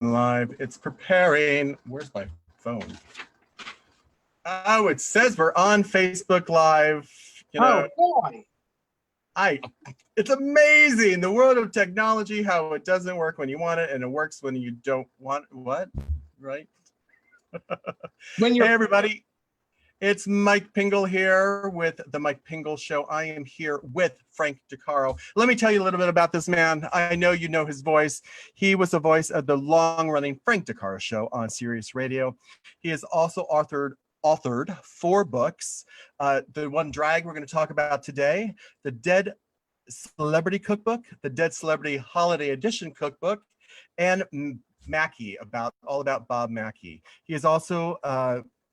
Live. It's preparing. Where's my phone? Oh, it says we're on Facebook Live. You know, oh boy. It's amazing, the world of technology, how it doesn't work when you want it and it works when you don't want what, right? Hey everybody, it's Mike Pingel here with the Mike Pingel Show. I am here with Frank DeCaro. Let me tell you a little bit about this man. I know you know his voice. He was the voice of the long-running Frank DeCaro Show on Sirius Radio. He has also authored 4 books. The one drag we're going to talk about today, the Dead Celebrity Cookbook, the Dead Celebrity Holiday Edition Cookbook, and Mackey, all about Bob Mackey. He is also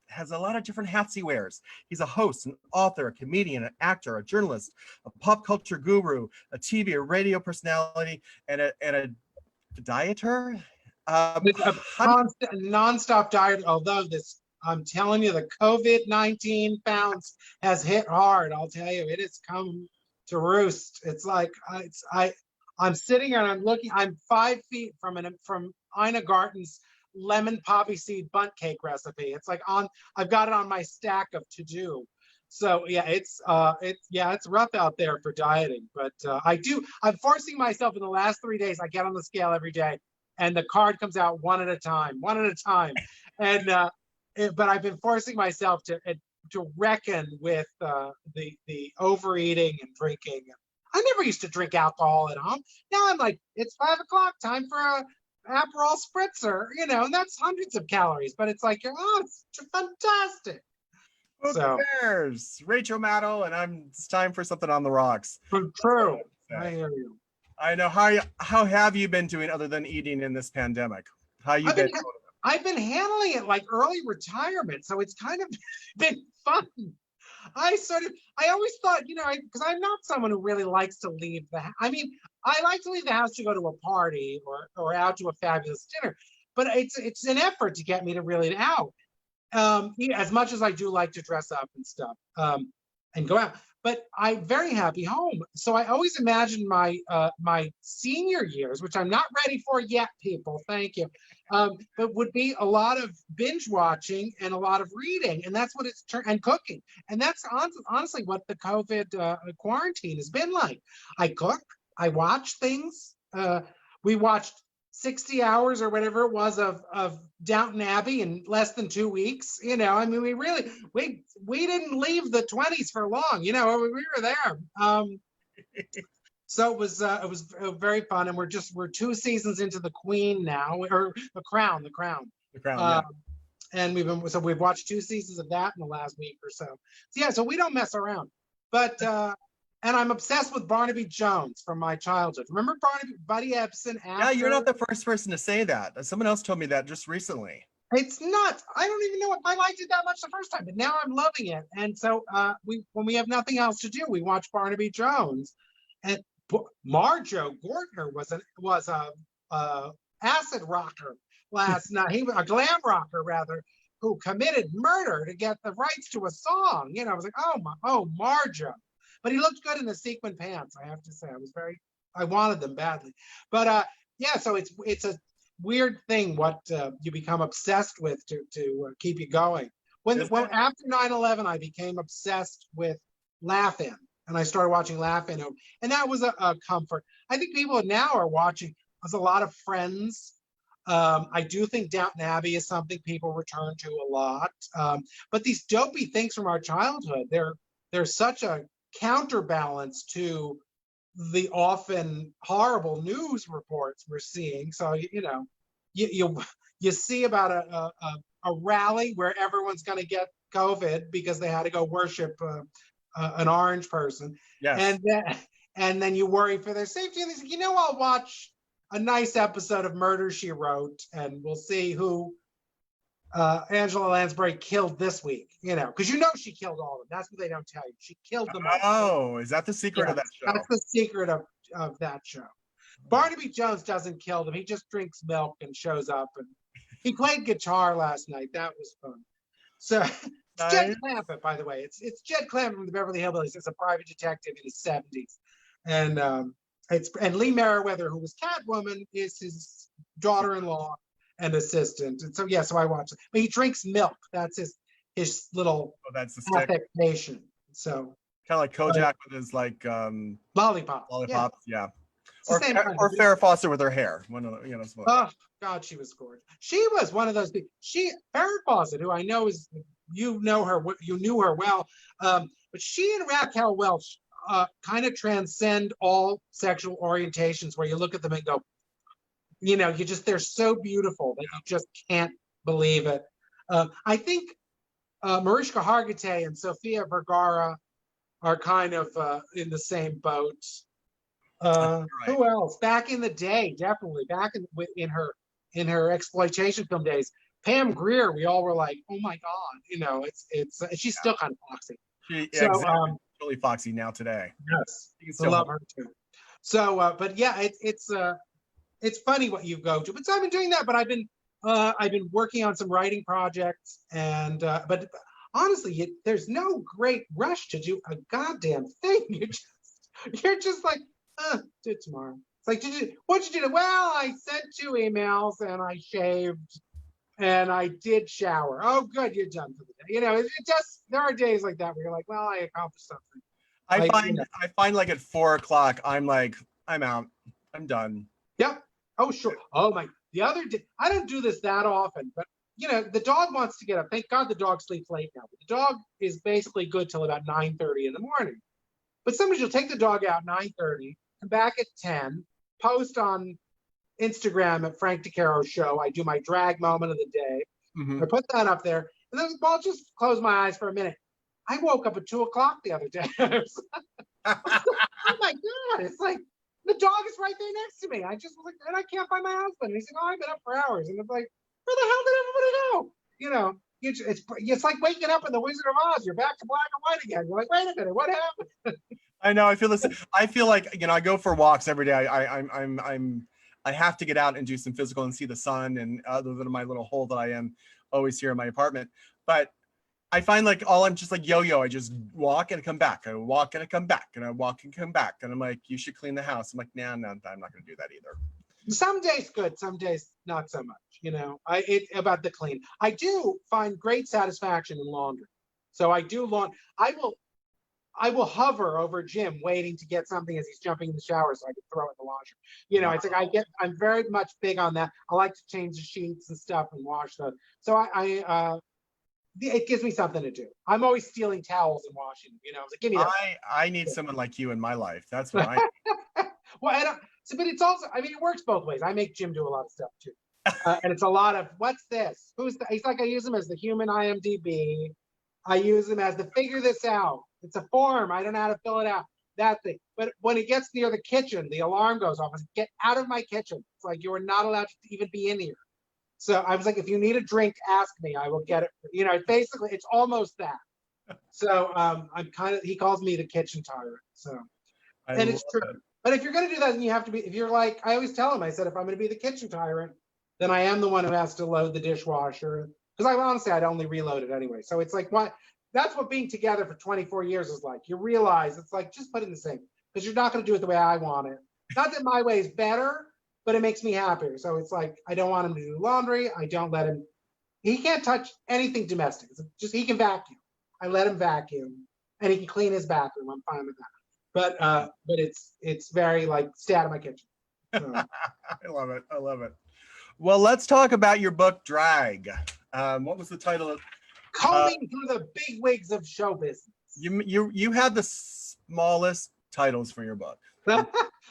has a lot of different hats he wears. He's a host, an author, a comedian, an actor, a journalist, a pop culture guru, a TV or radio personality, and a dieter. Non-stop diet, although this, I'm telling you, the COVID-19 bounce has hit hard. I'll tell you, it has come to roost. It's like I'm sitting here and I'm looking. I'm 5 feet from Ina Garten's lemon poppy seed bundt cake recipe. It's like I've got it on my stack of to do. So yeah, it's rough out there for dieting. But I'm forcing myself in the last 3 days. I get on the scale every day, and the card comes out one at a time. And but I've been forcing myself to reckon with the overeating and drinking. I never used to drink alcohol at home. Now I'm like, it's 5 o'clock, time for a Aperol spritzer, and that's hundreds of calories. But it's like, it's fantastic. Who cares? Rachel Maddow, and it's time for something on the rocks. True. I hear you. I know. How have you been doing other than eating in this pandemic? I've been handling it like early retirement, so it's kind of been fun. I always thought, because I'm not someone who really likes to leave the house. I mean, I like to leave the house to go to a party or out to a fabulous dinner, but it's an effort to get me to really out. As much as I do like to dress up and stuff and go out, but I'm very happy home. So I always imagined my senior years, which I'm not ready for yet, people. Thank you. But would be a lot of binge watching and a lot of reading, and that's what and cooking, and that's honestly what the COVID quarantine has been like. I cook, I watch things. We watched 60 hours or whatever it was of Downton Abbey in less than 2 weeks. I mean, we didn't leave the 20s for long. We were there. So it was very fun, and we're 2 seasons into The Queen now, or The Crown. Yeah. And we've watched 2 seasons of that in the last week or so. So we don't mess around. But and I'm obsessed with Barnaby Jones from my childhood. Remember Buddy Ebsen? Yeah, you're not the first person to say that. Someone else told me that just recently. It's not. I don't even know if I liked it that much the first time, but now I'm loving it. And so when we have nothing else to do, we watch Barnaby Jones. And Marjo Gortner was a acid rocker last night. He was a glam rocker rather, who committed murder to get the rights to a song. I was like, Marjo. But he looked good in the sequin pants, I have to say. I wanted them badly. But so it's a weird thing what you become obsessed with to keep you going. When after 9/11, I became obsessed with Laugh-In, and I started watching Laugh-In, and that was a comfort. I think people now are watching. There's a lot of Friends. I do think Downton Abbey is something people return to a lot. But these dopey things from our childhood, they're such a counterbalance to the often horrible news reports we're seeing. So you see about a rally where everyone's going to get COVID because they had to go worship an orange person. Yes. And then you worry for their safety, and they say, I'll watch a nice episode of Murder, She Wrote, and we'll see who Angela Lansbury killed this week, because she killed all of them. That's what they don't tell you. She killed them all. Oh, is that the secret of that show? That's the secret of that show. Barnaby Jones doesn't kill them. He just drinks milk and shows up. And he played guitar last night. That was fun. So it's Jed Clampett, by the way. It's Jed Clampett from the Beverly Hillbillies as a private detective in his 70s. And Lee Merriweather, who was Catwoman, is his daughter-in-law. and assistant. And so, yeah, so I watch it. But he drinks milk. That's his little that's the stick. affectation. So Kind of like Kojak with his like lollipop. lollipops. Yeah. Or Farrah Fawcett with her hair. One of the, you know. Oh God, she was gorgeous. She was one of those people. Farrah Fawcett, who I know is, you knew her well, but she and Raquel Welch kind of transcend all sexual orientations, where you look at them and go, you know, they're so beautiful that you just can't believe it. I think Mariska Hargitay and Sofia Vergara are kind of in the same boat. Right. Who else? Back in the day, definitely back in her exploitation film days, Pam Grier. We all were like, "Oh my God!" You know, it's she's still kind of foxy. Exactly. Really foxy now today. Yes, I love her too. So, but yeah, it's funny what you go to. But so I've been doing that. But I've been working on some writing projects, and but honestly, there's no great rush to do a goddamn thing. You're just like, do it tomorrow. It's like, what'd you do? Well, I sent 2 emails and I shaved and I did shower. Oh, good, you're done for the day. You know, it just, there are days like that where you're like, well, I accomplished something. I find like at 4 o'clock, I'm like, I'm out. I'm done. Yep. Oh, sure. Oh my, the other day, I don't do this that often, but you know, the dog wants to get up. Thank God the dog sleeps late now. But the dog is basically good till about 9:30 in the morning. But sometimes you'll take the dog out 9:30, come back at 10, post on Instagram at Frank DeCaro Show. I do my drag moment of the day. Mm-hmm. I put that up there. And then I'll just close my eyes for a minute. I woke up at 2 o'clock the other day. Oh my God. It's like, the dog is right there next to me. I just was like, and I can't find my husband. And he's like, oh, I've been up for hours. And it's like, where the hell did everybody go? You know, it's like waking up in the Wizard of Oz. You're back to black and white again. You're like, wait a minute, what happened? I know. I feel this. I feel like, you know, I go for walks every day. I have to get out and do some physical and see the sun, and other than my little hole that I am always here in my apartment. But I find like I'm just like yo-yo. I just walk and come back. I walk and I come back, and I walk and come back. And I'm like, you should clean the house. I'm like, no, I'm not going to do that either. Some days good, some days not so much. You know, about the clean. I do find great satisfaction in laundry. So I do I will hover over Jim waiting to get something as he's jumping in the shower so I can throw it in the washer. You know, it's like I'm very much big on that. I like to change the sheets and stuff and wash those. So it gives me something to do. I'm always stealing towels and washing them. You know, like, give me that. I need someone like you in my life. That's what I need. Well, but it's also, I mean, it works both ways. I make Jim do a lot of stuff too. And it's a lot of, what's this? He's like, I use him as the human IMDb. I use him as the figure this out. It's a form. I don't know how to fill it out. That thing. But when it gets near the kitchen, the alarm goes off. I said, get out of my kitchen. It's like, you are not allowed to even be in here. So I was like, if you need a drink, ask me. I will get it. You know, basically, it's almost that. So he calls me the kitchen tyrant. So, and it's true. But if you're going to do that, then you have to be, if you're like, I always tell him, I said, if I'm going to be the kitchen tyrant, then I am the one who has to load the dishwasher. Because I'd only reload it anyway. So it's like, what? That's what being together for 24 years is like. You realize it's like, just put it in the sink. Because you're not going to do it the way I want it. Not that my way is better, but it makes me happier. So it's like, I don't want him to do laundry. I don't let him. He can't touch anything domestic. It's just, he can vacuum. I let him vacuum. And he can clean his bathroom. I'm fine with that. But it's very like, stay out of my kitchen. So. I love it. I love it. Well, let's talk about your book, Drag. What was the title of? Combing through the big wigs of show business. You have the smallest titles for your book. And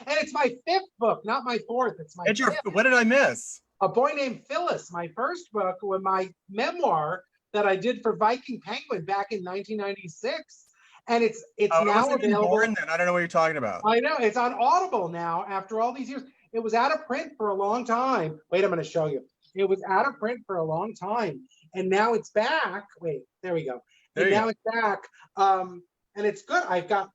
it's my 5th book, not my 4th. It's my 5th. What did I miss? A Boy Named Phyllis, my first book, with my memoir that I did for Viking Penguin back in 1996. And it's now available. Born then. I don't know what you're talking about. I know. It's on Audible now after all these years. It was out of print for a long time. Wait, I'm going to show you. It was out of print for a long time. And now it's back. Wait, there we go. Now it's back. And it's good. I've got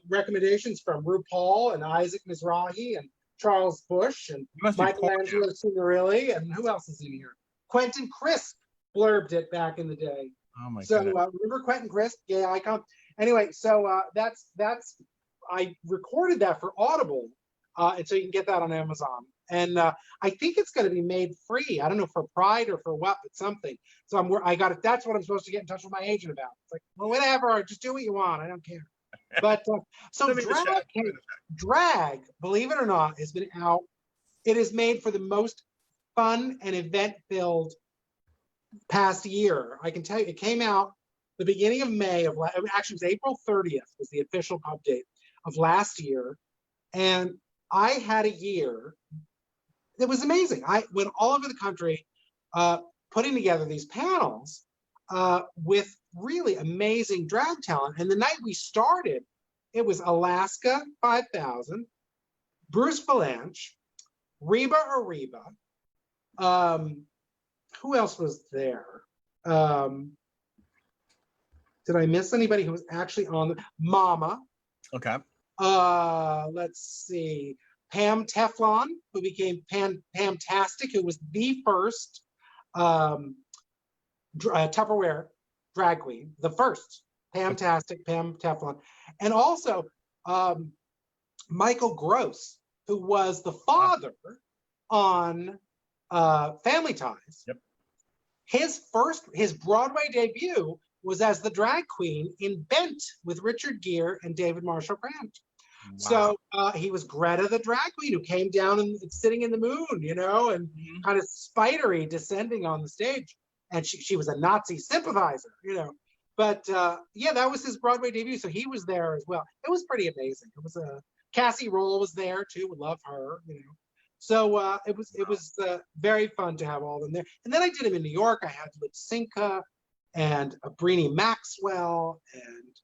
recommendations from RuPaul and Isaac Mizrahi and Charles Bush and Michelangelo Signorile. And who else is in here? Quentin Crisp blurbed it back in the day. Oh my God. Remember Quentin Crisp, gay icon? Anyway, so that's I recorded that for Audible. And so you can get that on Amazon. And I think it's going to be made free. I don't know for Pride or for what, but something. So I got it. That's what I'm supposed to get in touch with my agent about. It's like, well, whatever, just do what you want. I don't care. But so drag, believe it or not, has been out. It is made for the most fun and event-filled past year. I can tell you, it came out the beginning of May of actually it was April 30th was the official pub date of last year, and I had a year that was amazing. I went all over the country putting together these panels with really amazing drag talent. And the night we started, it was Alaska 5000, Bruce Valanche, Reba Ariba. Who else was there? Did I miss anybody who was actually on the Mama? Okay. Let's see. Pam Teflon, who became Pamtastic, who was the first Tupperware drag queen, the first Pamtastic, Pam Teflon. And also Michael Gross, who was the father on Family Ties. Yep. His Broadway debut was as the drag queen in Bent with Richard Gere and David Marshall Grant. Wow. So he was Greta the drag queen who came down and sitting in the moon, you know, and kind of spidery descending on the stage. And she was a Nazi sympathizer, you know. But yeah, that was his Broadway debut. So he was there as well. It was pretty amazing. It was Cassie Roll was there too. Would love her, you know. So it was very fun to have all of them there. And then I did them in New York. I had Lipsinka and Brini Maxwell, and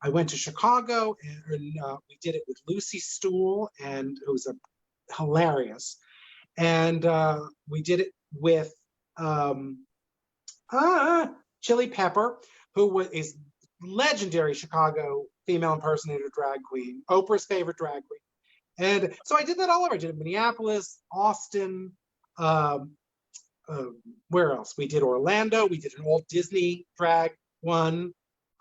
I went to Chicago, and we did it with Lucy Stool, and it was hilarious. And we did it with Chili Pepper, who is legendary Chicago female impersonator drag queen, Oprah's favorite drag queen. And so I did that all over. I did it in Minneapolis, Austin, where else? We did Orlando. We did an old Disney drag one,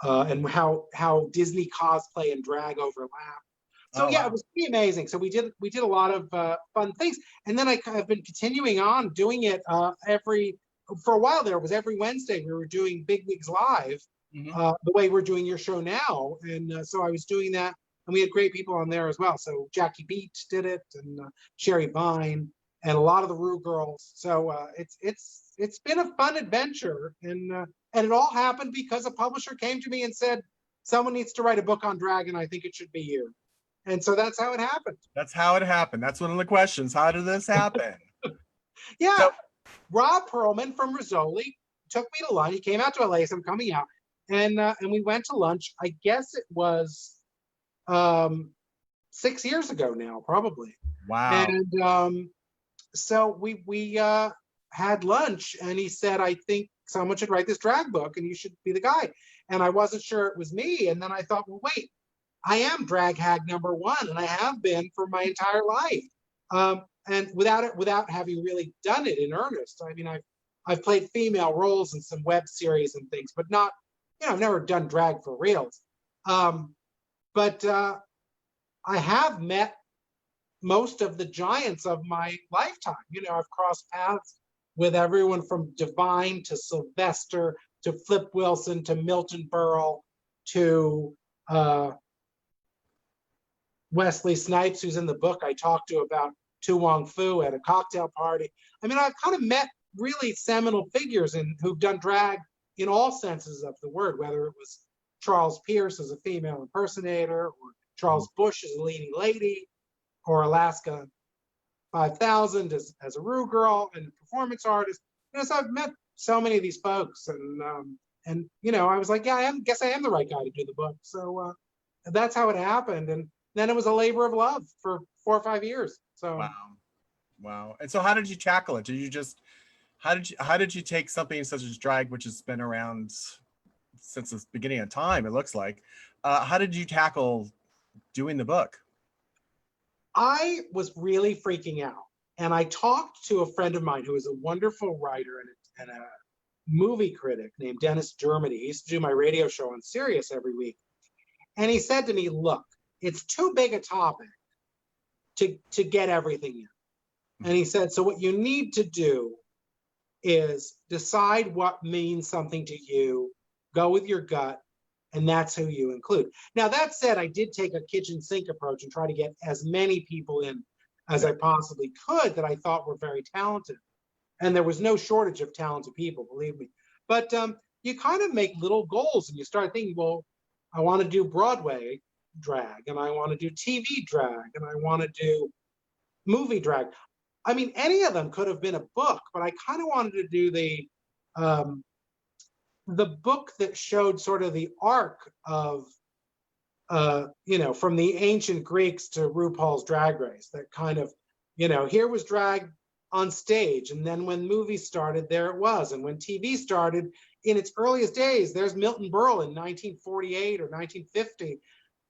and how Disney cosplay and drag overlap. So yeah, wow. It was pretty amazing. So we did a lot of fun things, and then I've been continuing on doing it for a while. There was every Wednesday we were doing Big Wigs Live, the way we're doing your show now, and so I was doing that. And we had great people on there as well. So Jackie Beach did it, and Sherry Vine, and a lot of the Rue Girls. So it's been a fun adventure, and it all happened because a publisher came to me and said, "Someone needs to write a book on drag, and I think it should be you." And so that's how it happened. That's how it happened. That's one of the questions. How did this happen? Yeah, so, Rob Perlman from Rizzoli took me to lunch. He came out to LA, so I'm coming out, and we went to lunch. I guess it was 6 years ago now, probably. Wow. And so we had lunch, and he said, "I think someone should write this drag book, and you should be the guy." And I wasn't sure it was me. And then I thought, well, wait, I am drag hag #1, and I have been for my entire life. And without having really done it in earnest. I mean, I've played female roles in some web series and things, but not, you know, I've never done drag for reals. But I have met most of the giants of my lifetime. You know, I've crossed paths with everyone from Divine to Sylvester to Flip Wilson to Milton Berle to Wesley Snipes, who's in the book I talked to about Tu Wong Fu at a cocktail party. I mean, I've kind of met really seminal figures who've done drag in all senses of the word, whether it was Charles Pierce as a female impersonator, or Charles Bush as a leading lady, or Alaska 5000 as a Rue girl and performance artist. You know, so I've met so many of these folks, and you know, I was like, yeah, I guess I am the right guy to do the book. So that's how it happened, and then it was a labor of love for 4 or 5 years. So wow. And so, how did you tackle it? How did you take something such as drag, which has been around since the beginning of time, it looks like? How did you tackle doing the book? I was really freaking out, and I talked to a friend of mine who is a wonderful writer and a movie critic named Dennis Germany. He used to do my radio show on Sirius every week, and he said to me, "Look, it's too big a topic to get everything in. And he said, so what you need to do is decide what means something to you, go with your gut, and that's who you include. Now, that said, I did take a kitchen sink approach and try to get as many people in as I possibly could that I thought were very talented. And there was no shortage of talented people, believe me. But you kind of make little goals and you start thinking, well, I want to do Broadway drag, and I want to do TV drag, and I want to do movie drag. I mean, any of them could have been a book, but I kind of wanted to do the book that showed sort of the arc of, from the ancient Greeks to RuPaul's Drag Race, that kind of, here was drag on stage. And then when movies started, there it was. And when TV started in its earliest days, there's Milton Berle in 1948 or 1950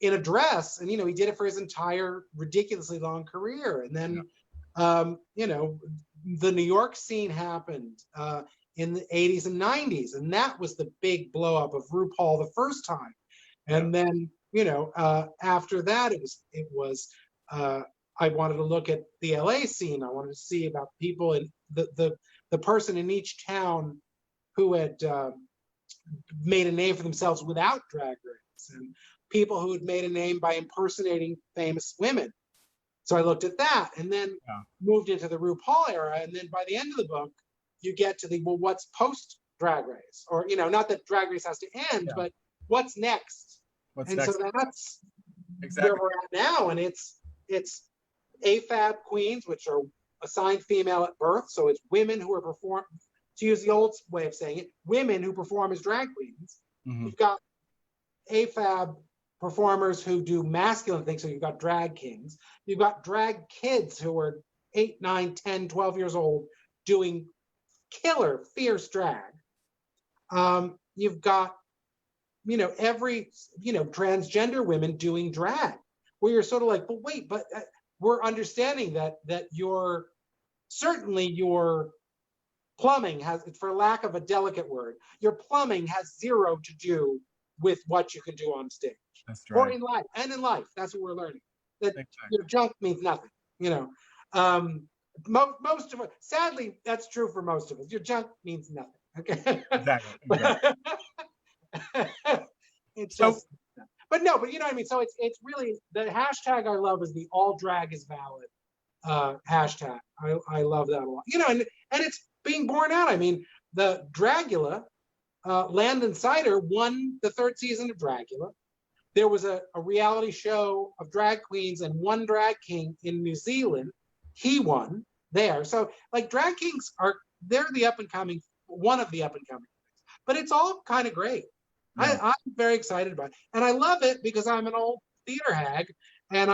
in a dress. And, he did it for his entire ridiculously long career. And then, the New York scene happened in the 80s and 90s. And that was the big blow up of RuPaul the first time. And then, after that, it was I wanted to look at the LA scene. I wanted to see about people in the person in each town who had made a name for themselves without Drag Race, and people who had made a name by impersonating famous women. So I looked at that and then moved into the RuPaul era. And then by the end of the book, you get to what's post Drag Race, or, not that Drag Race has to end, but what's next? So that's where we're at now. And it's AFAB queens, which are assigned female at birth. So it's women who are to use the old way of saying it, women who perform as drag queens. Mm-hmm. You've got AFAB performers who do masculine things. So you've got drag kings. You've got drag kids who are 8, 9, 10, 12 years old doing killer, fierce drag. You've got, every, transgender women doing drag, where you're sort of like, but wait, we're understanding that your plumbing has, for lack of a delicate word, your plumbing has zero to do with what you can do on stage. That's right. Or in life. And in life, that's what we're learning. That your junk means nothing, most of us, sadly, that's true for most of us. Your junk means nothing. Okay. Exactly. It's just, but you know what I mean? So it's really, the hashtag I love is the all drag is valid hashtag. I love that a lot. And it's being borne out. I mean, the Dragula, Landon Sider won the 3rd season of Dragula. There was a reality show of drag queens and one drag king in New Zealand. He won there. So drag kings they're the up and coming, one of the up and coming things. But it's all kind of great. Yeah. I'm very excited about it. And I love it because I'm an old theater hag. And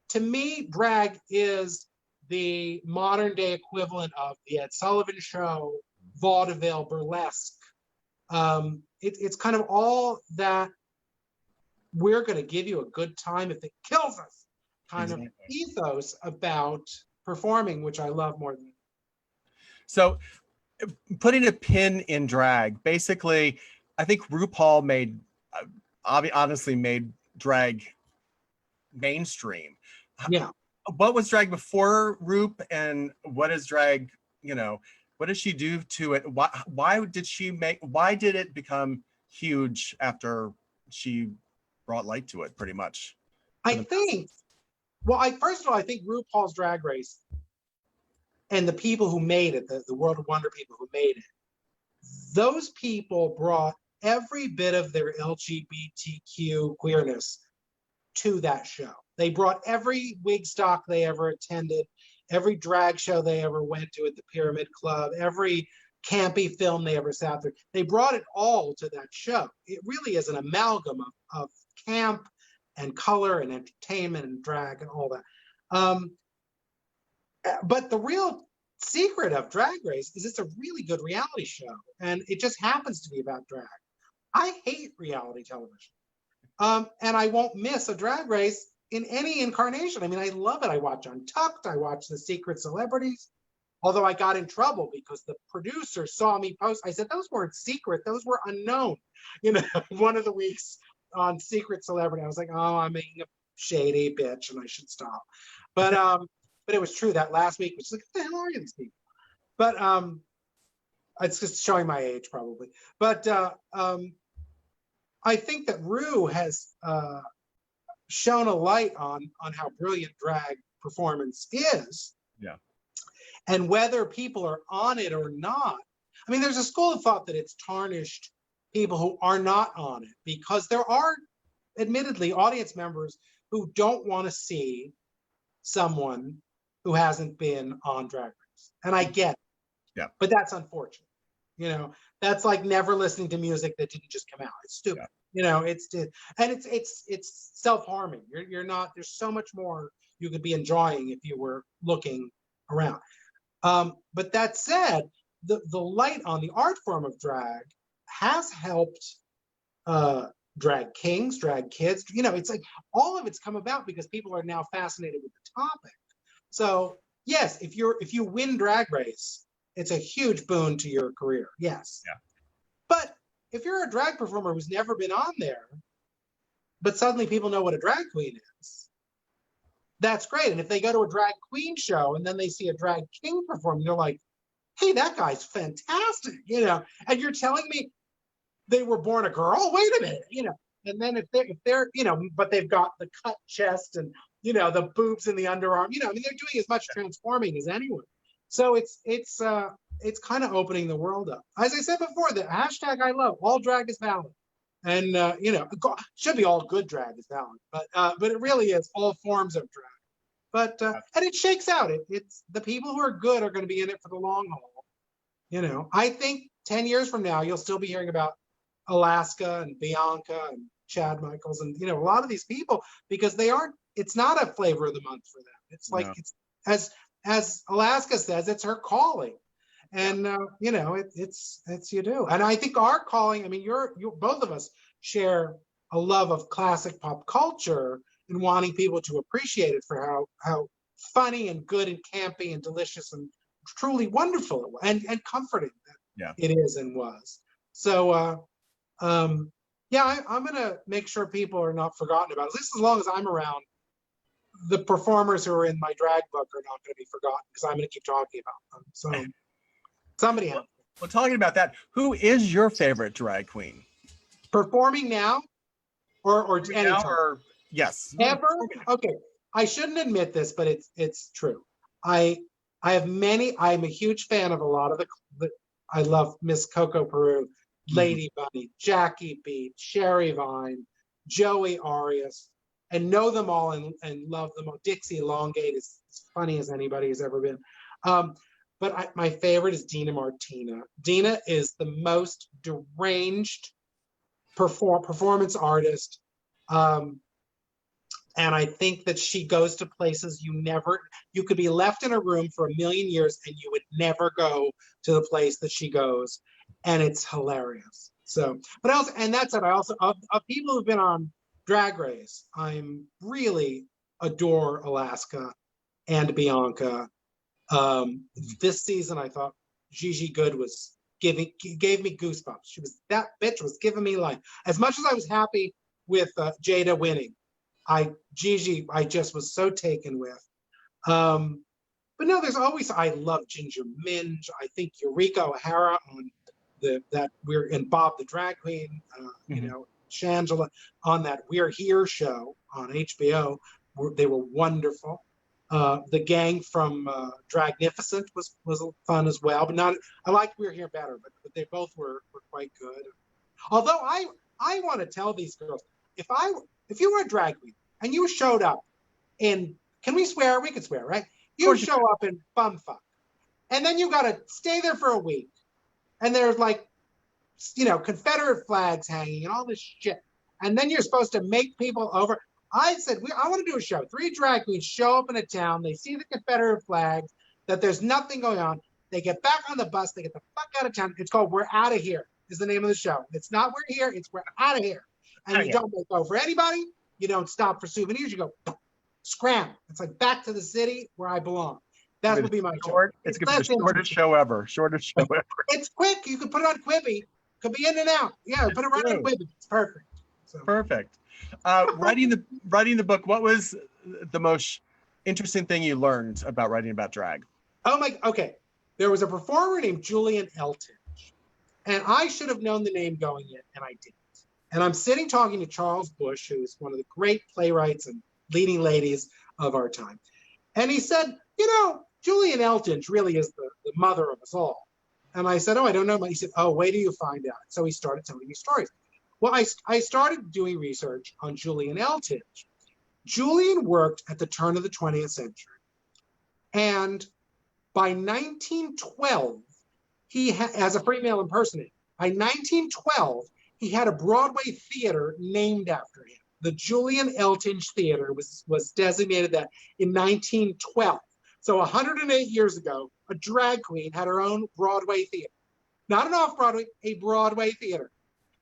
to me, drag is the modern day equivalent of the Ed Sullivan Show, vaudeville, burlesque. It's kind of all that we're going to give you a good time if it kills us kind of ethos about performing, which I love more than. So putting a pin in drag, basically, I think RuPaul honestly made drag mainstream. Yeah. What was drag before Rup, and what is drag, what did she do to it? Why did it become huge after she brought light to it, pretty much? First of all, I think RuPaul's Drag Race and the people who made it, the World of Wonder people who made it, those people brought every bit of their LGBTQ queerness to that show. They brought every wig stock they ever attended, every drag show they ever went to at the Pyramid Club, every campy film they ever sat through. They brought it all to that show. It really is an amalgam of camp and color and entertainment and drag and all that. But the real secret of Drag Race is it's a really good reality show, and it just happens to be about drag. I hate reality television, and I won't miss a Drag Race in any incarnation. I mean, I love it. I watch Untucked. I watch The Secret Celebrities, although I got in trouble because the producer saw me post. I said, those weren't secret. Those were unknown. One of the weeks on Secret Celebrity, I was like, oh, I'm being a shady bitch and I should stop. But but it was true that last week, which is like, what the hell are these people? But it's just showing my age probably. But I think that Rue has shone a light on how brilliant drag performance is. Yeah. And whether people are on it or not. I mean, there's a school of thought that it's tarnished people who are not on it, because there are admittedly audience members who don't want to see someone who hasn't been on Drag Race. And I get it. Yeah. But that's unfortunate. You know, that's like never listening to music that didn't just come out. It's stupid. Yeah. You know, it's self-harming. You're not, there's so much more you could be enjoying if you were looking around. But that said, the light on the art form of drag has helped drag kings, drag kids. You know, it's like all of it's come about because people are now fascinated with the topic. So yes, if you win Drag Race, it's a huge boon to your career. Yes. Yeah. But if you're a drag performer who's never been on there, but suddenly people know what a drag queen is, that's great. And if they go to a drag queen show and then they see a drag king perform, they're like, hey, that guy's fantastic, you know, and you're telling me they were born a girl? Wait a minute, you know. And then if they're, you know, but they've got the cut chest and, you know, the boobs and the underarm, you know, I mean, they're doing as much transforming as anyone. So it's kind of opening the world up. As I said before, the hashtag I love, all drag is valid. And, you know, should be all good drag is valid, but it really is all forms of drag. But, and it shakes out. It's the people who are good are going to be in it for the long haul. You know, I think 10 years from now, you'll still be hearing about Alaska and Bianca and Chad Michaels and, you know, a lot of these people, because they aren't, it's not a flavor of the month for them. It's like, it's as Alaska says, it's her calling. And, you know, it's you do. And I think our calling, I mean, you both of us share a love of classic pop culture and wanting people to appreciate it for how funny and good and campy and delicious and truly wonderful it was, and comforting that it is and was. So, yeah, I'm going to make sure people are not forgotten about it. At least as long as I'm around, the performers who are in my drag book are not going to be forgotten because I'm going to keep talking about them. So somebody else. Well, talking about that, who is your favorite drag queen? Performing now or anytime? Or yes. Ever? Okay. I shouldn't admit this, but it's true. I have many. I'm a huge fan of a lot of the I love Miss Coco Peru, Lady Bunny, Jackie Beat, Sherry Vine, Joey Arias, and know them all and love them all. Dixie Longate is as funny as anybody has ever been. But my favorite is Dina Martina. Dina is the most deranged performance artist. And I think that she goes to places you could be left in a room for 1,000,000 years and you would never go to the place that she goes. And it's hilarious. So, but also, and that's it. I also, of people who've been on Drag Race, I'm really adore Alaska and Bianca. This season, I thought Gigi Good gave me goosebumps. That bitch was giving me life. As much as I was happy with Jada winning, Gigi, I just was so taken with. But no, there's always, I love Ginger Minge. I think Eureka O'Hara on that we're in Bob the Drag Queen, you know, Shangela on that We're Here show on HBO. They were wonderful. The gang from Dragnificent was fun as well, but not. I liked We're Here better, but they both were quite good. Although I want to tell these girls, if you were a drag queen and you showed up in, can we swear? We could swear, right? You show up in bumfuck, and then you got to stay there for a week, and there's like, you know, Confederate flags hanging and all this shit, and then you're supposed to make people over. I said, I want to do a show. 3 drag queens show up in a town. They see the Confederate flags, that there's nothing going on. They get back on the bus. They get the fuck out of town. It's called We're Out of Here is the name of the show. It's not We're Here. It's We're Out of Here. And you don't make over anybody. You don't stop for souvenirs. You go, scram. It's like back to the city where I belong. That would be my show. It's going to be the shortest show ever. Shortest show ever. It's quick. You can put it on Quibi. Could be in and out. Yeah, put it right on Quibi. It's perfect. So. Perfect. Writing the book, what was the most interesting thing you learned about writing about drag? Okay. There was a performer named Julian Eltidge, and I should have known the name going in, and I didn't. And I'm sitting talking to Charles Bush, who is one of the great playwrights and leading ladies of our time. And he said, Julian Eltidge really is the mother of us all. And I said, oh, I don't know. He said, oh, wait till you find out. So he started telling me stories. Well, I started doing research on Julian Eltidge. Julian worked at the turn of the 20th century. And by 1912, as a free male impersonator, by 1912, he had a Broadway theater named after him. The Julian Eltidge Theater was designated that in 1912. So 108 years ago, a drag queen had her own Broadway theater. Not an off-Broadway, a Broadway theater.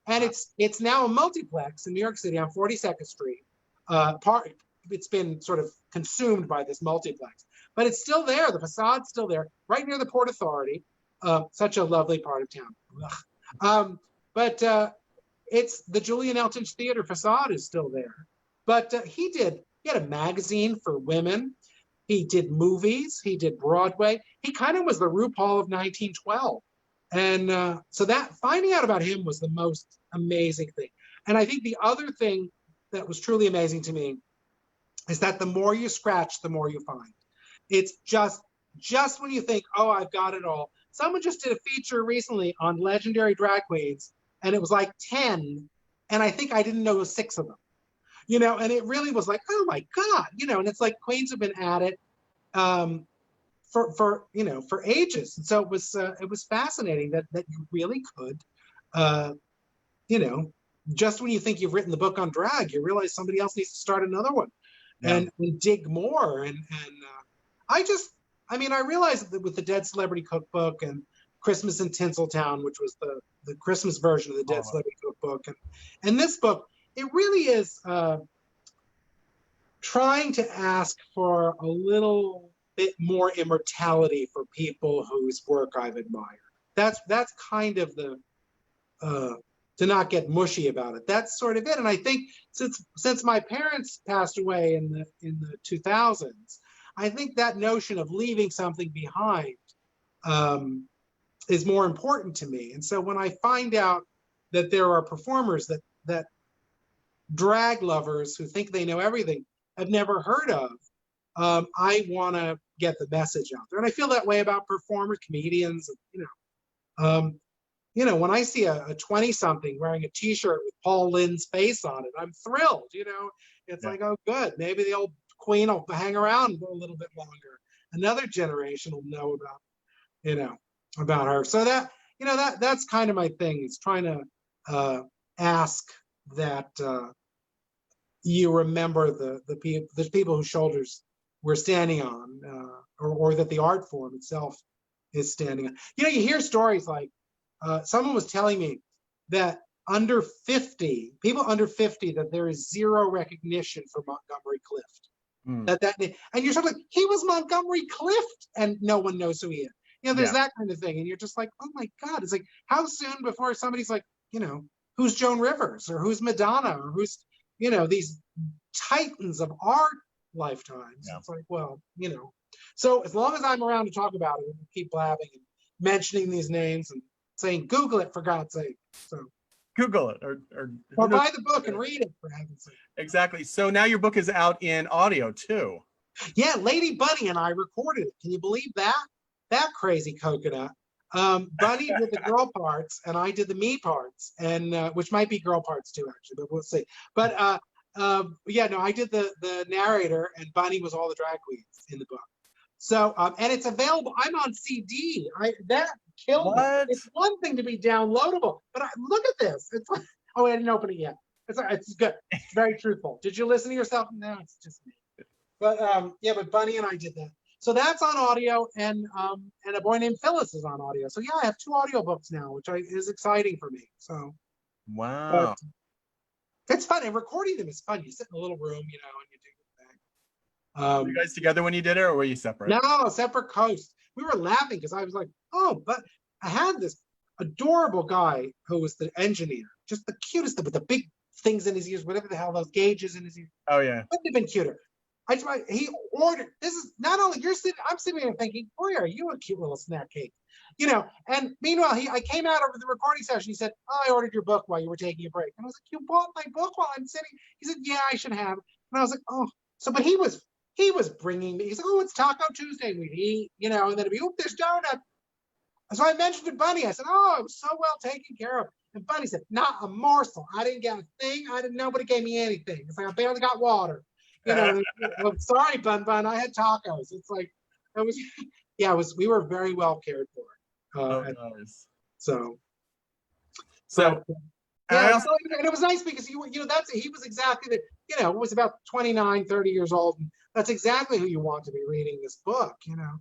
And it's now a multiplex in New York City on 42nd Street. It's been sort of consumed by this multiplex. But it's still there. The facade's still there, right near the Port Authority. Such a lovely part of town. It's the Julian Eltidge Theater facade is still there. But he had a magazine for women. He did movies. He did Broadway. He kind of was the RuPaul of 1912. And so that finding out about him was the most amazing thing. And I think the other thing that was truly amazing to me is that the more you scratch, the more you find. It's just when you think, oh, I've got it all. Someone just did a feature recently on legendary drag queens, and it was like 10, and I think I didn't know 6 of them. And it really was like, oh my God, and it's like queens have been at it for ages. And so it was fascinating that you really could, just when you think you've written the book on drag, you realize somebody else needs to start another one and dig more. And I realized that with the Dead Celebrity Cookbook and Christmas in Tinseltown, which was the Christmas version of the Dead Celebrity Cookbook, and this book, it really is trying to ask for a little bit more immortality for people whose work I've admired. That's kind of the to not get mushy about it. That's sort of it. And I think since my parents passed away in the 2000s, I think that notion of leaving something behind is more important to me. And so when I find out that there are performers that drag lovers who think they know everything have never heard of, I want to get the message out there. And I feel that way about performers, comedians, when I see a 20-something wearing a T-shirt with Paul Lynde's face on it, I'm thrilled. It's like, oh, good. Maybe the old queen will hang around a little bit longer. Another generation will know about her. So that's kind of my thing. Is trying to ask that you remember the people whose shoulders we're standing on, or that the art form itself is standing on. You hear stories like someone was telling me that people under 50, that there is zero recognition for Montgomery Clift. And you're sort of like, he was Montgomery Clift, and no one knows who he is. There's that kind of thing, and you're just like, oh my God! It's like, how soon before somebody's like, who's Joan Rivers, or who's Madonna, or who's these titans of our lifetimes? It's like, well, So as long as I'm around to talk about it, we'll keep blabbing and mentioning these names and saying, Google it for God's sake. So Google it, or buy the book and read it, for heaven's sake. Exactly. So now your book is out in audio too. Yeah, Lady Bunny and I recorded it. Can you believe that? That crazy coconut. Bunny did the girl parts, and I did the me parts, and which might be girl parts too, actually, but we'll see. But I did the narrator, and Bunny was all the drag queens in the book. So and it's available. I'm on CD. That killed me. It's one thing to be downloadable, but look at this. It's like, I didn't open it yet. It's good. It's very truthful. Did you listen to yourself? No, it's just me. But but Bunny and I did that. So that's on audio, and a boy named Phyllis is on audio. So I have 2 audiobooks now, which is exciting for me. So wow, it's fun, and recording them is fun. You sit in a little room, and you do your thing. Were you guys together when you did it, or were you separate? No, separate coast. We were laughing because I was like, oh, but I had this adorable guy who was the engineer, just the cutest, with the big things in his ears, whatever the hell, those gauges in his ears. Oh yeah, Couldn't have been cuter. he ordered, this is not only, I'm sitting there thinking, boy, are you a cute little snack cake? And meanwhile, I came out over the recording session. He said, oh, I ordered your book while you were taking a break. And I was like, you bought my book while I'm sitting? He said, yeah, I should have. And I was like, oh, but he was bringing me, he's like, oh, it's Taco Tuesday. We'd eat, and then it'd be, oh, there's donut. So I mentioned to Bunny, I said, oh, I was so well taken care of. And Bunny said, not a morsel. I didn't get a thing. Nobody gave me anything. It's like, I barely got water. I'm sorry, Bun, I had tacos. It's like, we were very well cared for. Nice. So and it was nice because he was exactly it was about 29, 30 years old. And that's exactly who you want to be reading this book, Yeah,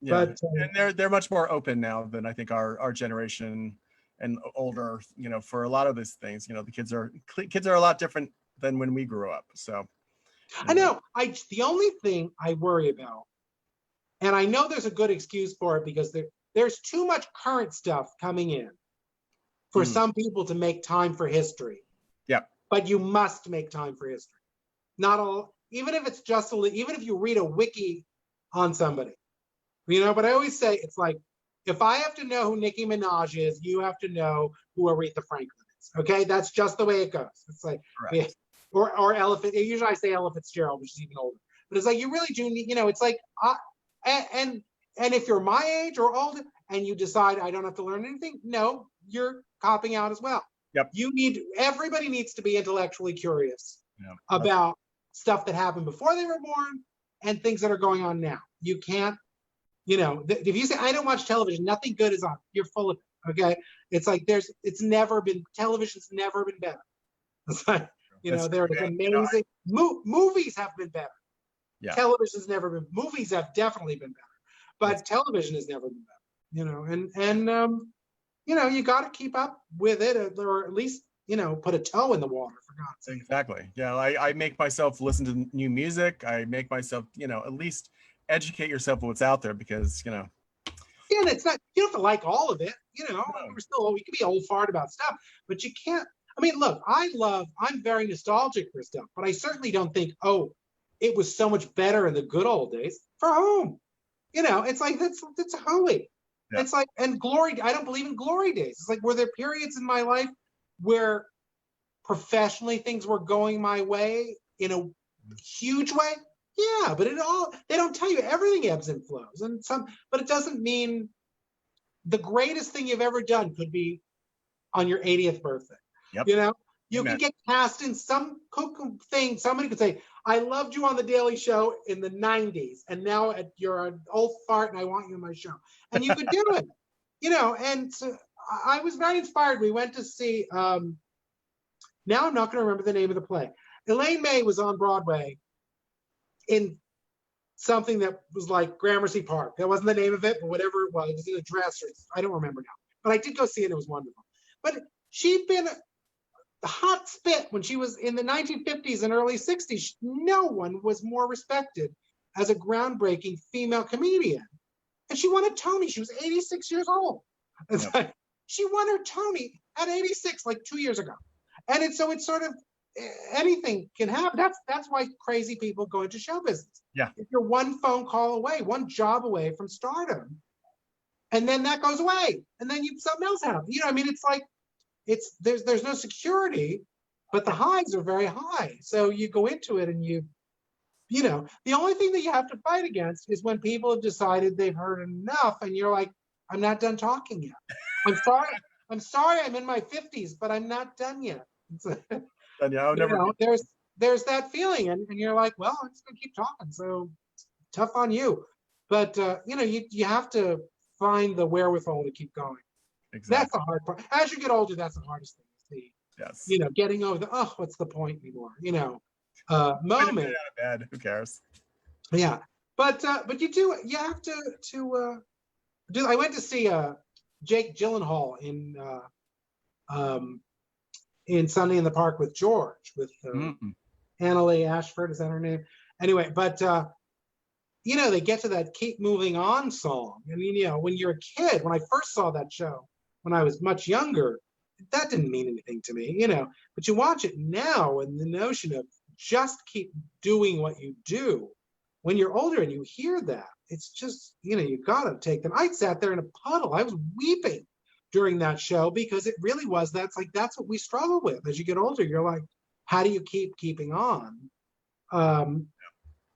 but and they're much more open now than I think our generation and older, for a lot of these things. The kids are a lot different than when we grew up. So I know. The only thing I worry about, and I know there's a good excuse for it because there's too much current stuff coming in for some people to make time for history. Yeah. But you must make time for history. Not all, even if it's even if you read a wiki on somebody, but I always say, it's like, if I have to know who Nicki Minaj is, you have to know who Aretha Franklin is. Okay. That's just the way it goes. It's like, or Ella, usually I say Ella Fitzgerald, which is even older, but it's like, you really do need, it's like, and if you're my age or older and you decide I don't have to learn anything, no, you're copping out as well. Yep. Everybody needs to be intellectually curious about stuff that happened before they were born and things that are going on now. You can't, if you say, I don't watch television, nothing good is on, you're full of it. Okay. It's like, television's never been better. It's like, there's amazing, movies have been better. Yeah. Television's never been, movies have definitely been better, but television has never been better, you got to keep up with it, or at least, put a toe in the water, for God's sake. Exactly. Yeah. I make myself listen to new music. I make myself, at least educate yourself with what's out there, because, Yeah, and it's not, you don't have to like all of it, no. We can be old fart about stuff, but you can't, look, I'm very nostalgic for stuff, but I certainly don't think, oh, it was so much better in the good old days. For whom? It's like, that's holy. Yeah. It's like, and glory, I don't believe in glory days. It's like, were there periods in my life where professionally things were going my way in a huge way? Yeah, but they don't tell you everything ebbs and flows. But it doesn't mean the greatest thing you've ever done could be on your 80th birthday. Yep. You could get cast in some thing. Somebody could say, I loved you on the Daily Show in the 90s, and now you're an old fart and I want you in my show. And you could do it, and so I was very inspired. We went to see, now I'm not going to remember the name of the play. Elaine May was on Broadway in something that was like Gramercy Park. That wasn't the name of it, but whatever it was in a dress, or I don't remember now. But I did go see it. It was wonderful. But she'd been the hot spit when she was in the 1950s and early 60s. No one was more respected as a groundbreaking female comedian. And she won a Tony. She was 86 years old. Yep. She won her Tony at 86, like 2 years ago. And it's sort of, anything can happen. That's why crazy people go into show business. Yeah. If you're one phone call away, one job away from stardom, and then that goes away, and then something else happens. It's like, there's no security, but the highs are very high. So you go into it and the only thing that you have to fight against is when people have decided they've heard enough and you're like, I'm not done talking yet. I'm sorry, I'm in my 50s, but I'm not done yet. There's that feeling, and you're like, well, I'm just gonna keep talking, so tough on you. But you have to find the wherewithal to keep going. Exactly. That's the hard part. As you get older, that's the hardest thing to see. Yes. Getting over what's the point anymore? Moment. Get out of bed. Who cares? Yeah, but you have to do. I went to see Jake Gyllenhaal in Sunday in the Park with George, with Annalee Ashford, is that her name? Anyway, but they get to that "Keep Moving On" song, and when you're a kid, when I first saw that show when I was much younger, that didn't mean anything to me, but you watch it now, and the notion of just keep doing what you do. When you're older and you hear that, it's just, you gotta take them. I sat there in a puddle. I was weeping during that show because it really was, that's what we struggle with. As you get older, you're like, how do you keeping on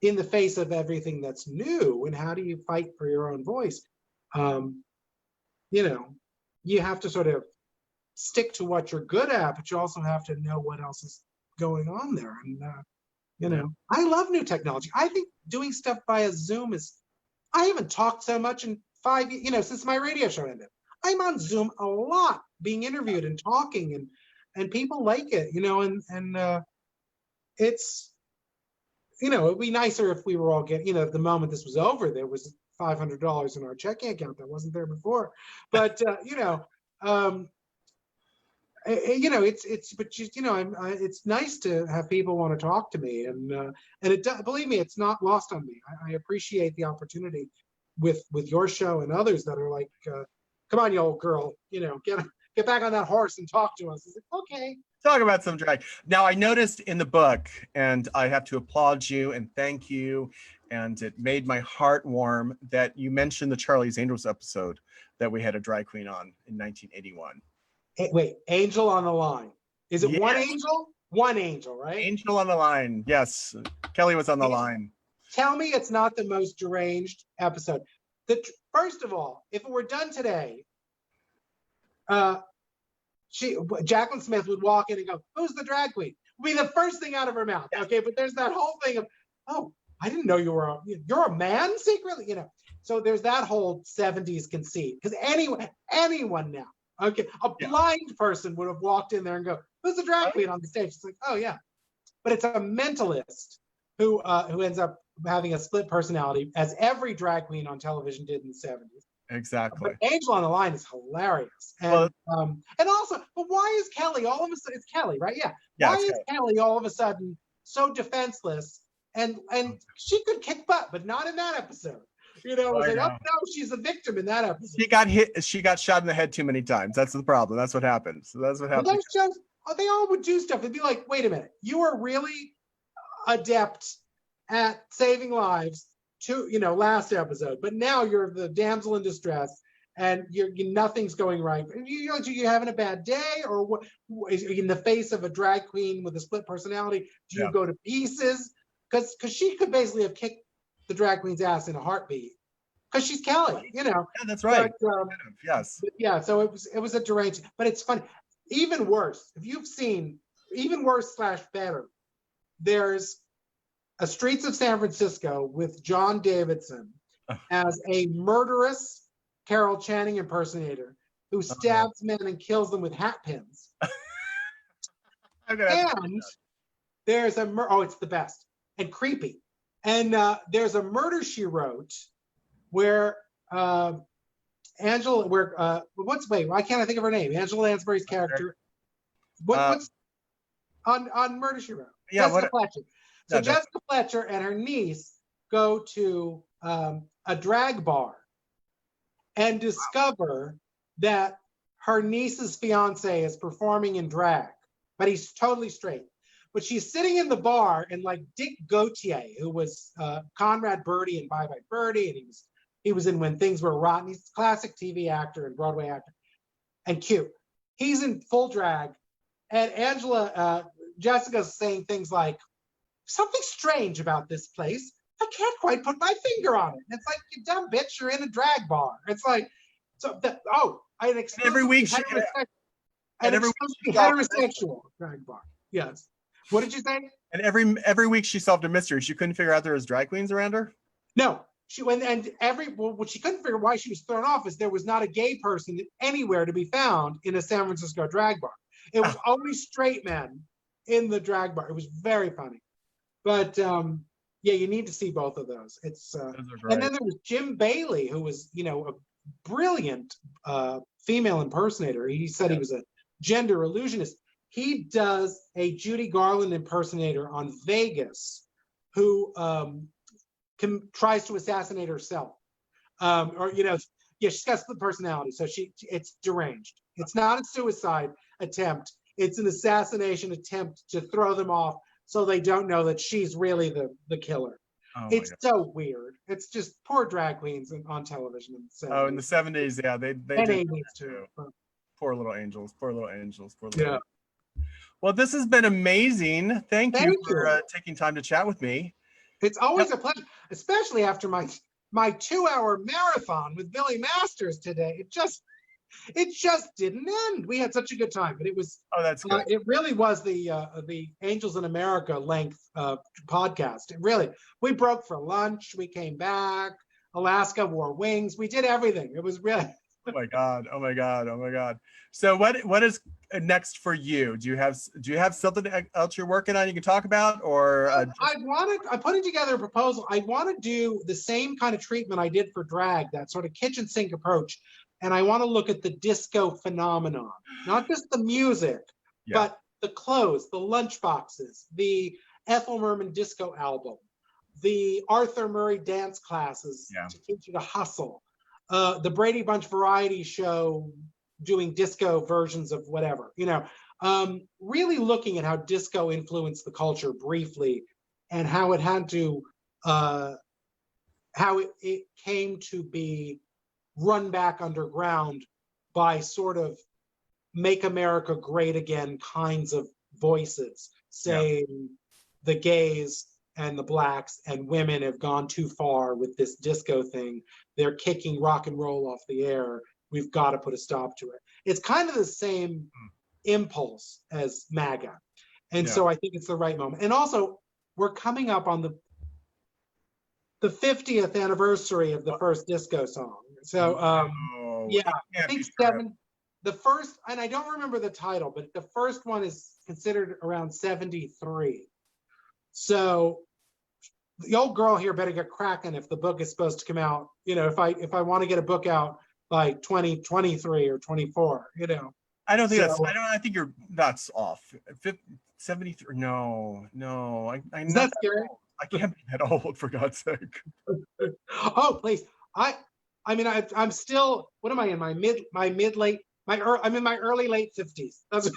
in the face of everything that's new? And how do you fight for your own voice? You have to sort of stick to what you're good at, but you also have to know what else is going on there. And, I love new technology. I think doing stuff via Zoom I haven't talked so much in 5 years, since my radio show ended. I'm on Zoom a lot, being interviewed and talking, and people like it, and it's, it'd be nicer if we were all getting, the moment this was over, there was $500 in our checking account that wasn't there before. But, it's nice to have people want to talk to me, and believe me, it's not lost on me. I appreciate the opportunity with your show and others that are like, come on, you old girl, get back on that horse and talk to us. It's like, okay. Talk about some drag. Now, I noticed in the book, and I have to applaud you and thank you, and it made my heart warm that you mentioned the Charlie's Angels episode that we had a drag queen on in 1981. Wait, Angel on the line. Is it one angel? One angel, right? Angel on the line. Yes. Kelly was on the line. Tell me it's not the most deranged episode. First of all, if it were done today, Jacqueline Smith would walk in and go, "Who's the drag queen?" Would be the first thing out of her mouth. Okay, but there's that whole thing of, "Oh, I didn't know you're a man secretly," So there's that whole 70s conceit. Because anyone now, okay, a blind person would have walked in there and go, "Who's the drag queen on the stage?" It's like, oh yeah, but it's a mentalist who ends up having a split personality, as every drag queen on television did in the 70s. Exactly. But Angel on the Line is hilarious, and also, but why is Kelly all of a sudden? It's Kelly, right? Yeah. Why is Kelly all of a sudden so defenseless? And she could kick butt, but not in that episode. It was like, oh no, she's a victim in that episode. She got hit. She got shot in the head too many times. That's the problem. That's what happens. So that's what happens. Those shows, they all would do stuff. It'd be like, wait a minute, you are really adept at saving lives last episode, but now you're the damsel in distress, and nothing's going right. You having a bad day, or what? In the face of a drag queen with a split personality, do you go to pieces? Because she could basically have kicked the drag queen's ass in a heartbeat, because she's Kelly, Yeah, that's right. But, yes. Yeah, so it was a deranged, but it's funny. Even worse, if you've seen, even worse / better, there's a Streets of San Francisco with John Davidson as a murderous Carol Channing impersonator who stabs men and kills them with hat pins. And there's it's the best and creepy. And there's a Murder, She Wrote where why can't I think of her name? Angela Lansbury's character. What's on Murder, She Wrote? Yeah, Jessica Fletcher. So Jessica Fletcher and her niece go to a drag bar and discover that her niece's fiance is performing in drag, but he's totally straight. But she's sitting in the bar, and like Dick Gautier, who was Conrad Birdie in Bye Bye Birdie, and he was in When Things Were Rotten. He's a classic TV actor and Broadway actor, and cute. He's in full drag, and Jessica's saying things like, "Something strange about this place. I can't quite put my finger on it." And it's like, you dumb bitch, you're in a drag bar. It's like, every week heterosexual drag bar. Yes. What did you say? And every week she solved a mystery. She couldn't figure out there was drag queens around her. No, what she couldn't figure why she was thrown off is there was not a gay person anywhere to be found in a San Francisco drag bar. It was always straight men in the drag bar. It was very funny. But you need to see both of those. It's and then there was Jim Bailey, who was a brilliant female impersonator. He said he was a gender illusionist. He does a Judy Garland impersonator on Vegas, who tries to assassinate herself, she's got split personality, so it's deranged. It's not a suicide attempt; it's an assassination attempt to throw them off, so they don't know that she's really the killer. Oh It's so weird. It's just poor drag queens on television in the 70s. Oh, in the 70s, yeah, they and did 80s that too. Poor little angels, poor little angels, poor little Yeah. angels. Well, this has been amazing. Thank you for taking time to chat with me. It's always a pleasure, especially after my 2-hour marathon with Billy Masters today. It just didn't end. We had such a good time, but it was. Oh, that's good. It really was the Angels in America length podcast. It really. We broke for lunch. We came back. Alaska wore wings. We did everything. It was really. Oh my God! Oh my God! Oh my God! So what is next for you? Do you have something else you're working on you can talk about, or? I'm putting together a proposal. I want to do the same kind of treatment I did for drag, that sort of kitchen sink approach, and I want to look at the disco phenomenon, not just the music, but the clothes, the lunchboxes, the Ethel Merman disco album, the Arthur Murray dance classes to teach you to hustle. The Brady Bunch variety show doing disco versions of whatever, really looking at how disco influenced the culture briefly and how it had to, how it came to be run back underground by sort of make America great again kinds of voices saying the gays and the blacks and women have gone too far with this disco thing. They're kicking rock and roll off the air. We've got to put a stop to it. It's kind of the same impulse as MAGA. And so I think it's the right moment. And also, we're coming up on the 50th anniversary of the first disco song. So, I think the first, and I don't remember the title, but the first one is considered around 73. So the old girl here better get cracking if the book is supposed to come out, if I want to get a book out by 2023 or 24, I don't think I think you're nuts off. 73. No. I'm is not that scary? I can't be that old, for God's sake. Oh, please. I'm still, what am I in? I'm in my early late 50s. That's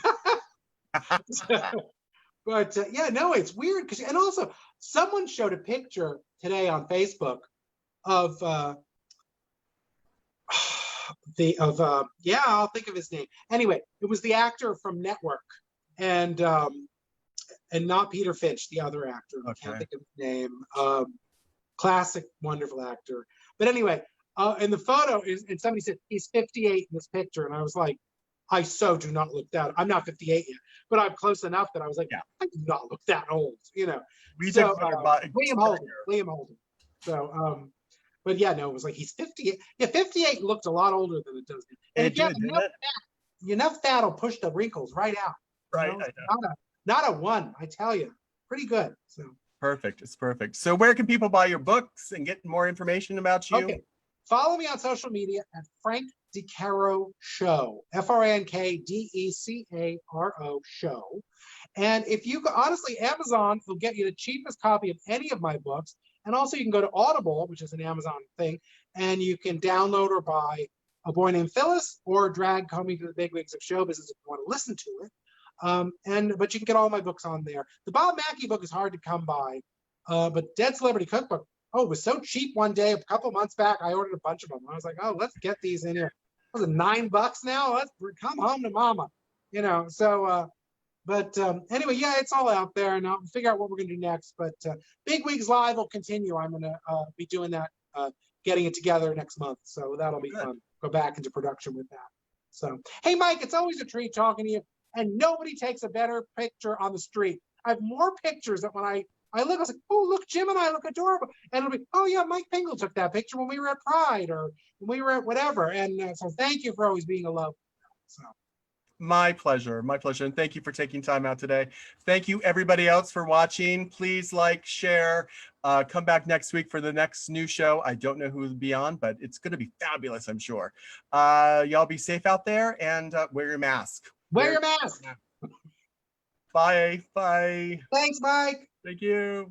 but it's weird because, and also someone showed a picture today on Facebook of I'll think of his name. Anyway, it was the actor from Network and not Peter Finch, the other actor. I can't think of his name. Classic, wonderful actor. But anyway, and the photo is, and somebody said he's 58 in this picture, and I was like, I so do not look that. I'm not 58 yet, but I'm close enough that I was like, I do not look that old, So, William Holden. So, but it was like he's 58. Yeah, 58 looked a lot older than it does. And enough fat will push the wrinkles right out. Right. Not a one, I tell you. Pretty good. So perfect. It's perfect. So where can people buy your books and get more information about you? Okay. Follow me on social media at Frank DeCaro Show, FrankDecaro Show. And if you go, honestly, Amazon will get you the cheapest copy of any of my books. And also you can go to Audible, which is an Amazon thing, and you can download or buy A Boy Named Phyllis or Drag Coming to the Bigwigs of Show Business if you want to listen to it. But you can get all my books on there. The Bob Mackie book is hard to come by, but Dead Celebrity Cookbook, it was so cheap one day, a couple months back, I ordered a bunch of them. I was like, let's get these in here. Was it $9 now? Let's come home to mama, But anyway, it's all out there, and I'll figure out what we're going to do next. But Big Wigs Live will continue. I'm going to be doing that, getting it together next month. So that'll be fun. Go back into production with that. So, hey, Mike, it's always a treat talking to you. And nobody takes a better picture on the street. I have more pictures that when I look, I was like, oh, look, Jim and I look adorable. And it'll be, oh, yeah, Mike Pingel took that picture when we were at Pride or when we were at whatever. And so thank you for always being a love. So. My pleasure. And thank you for taking time out today. Thank you, everybody else, for watching. Please like, share, come back next week for the next new show. I don't know who will be on, but it's going to be fabulous, I'm sure. Y'all be safe out there and wear your mask. Wear your mask. Bye. Thanks, Mike. Thank you.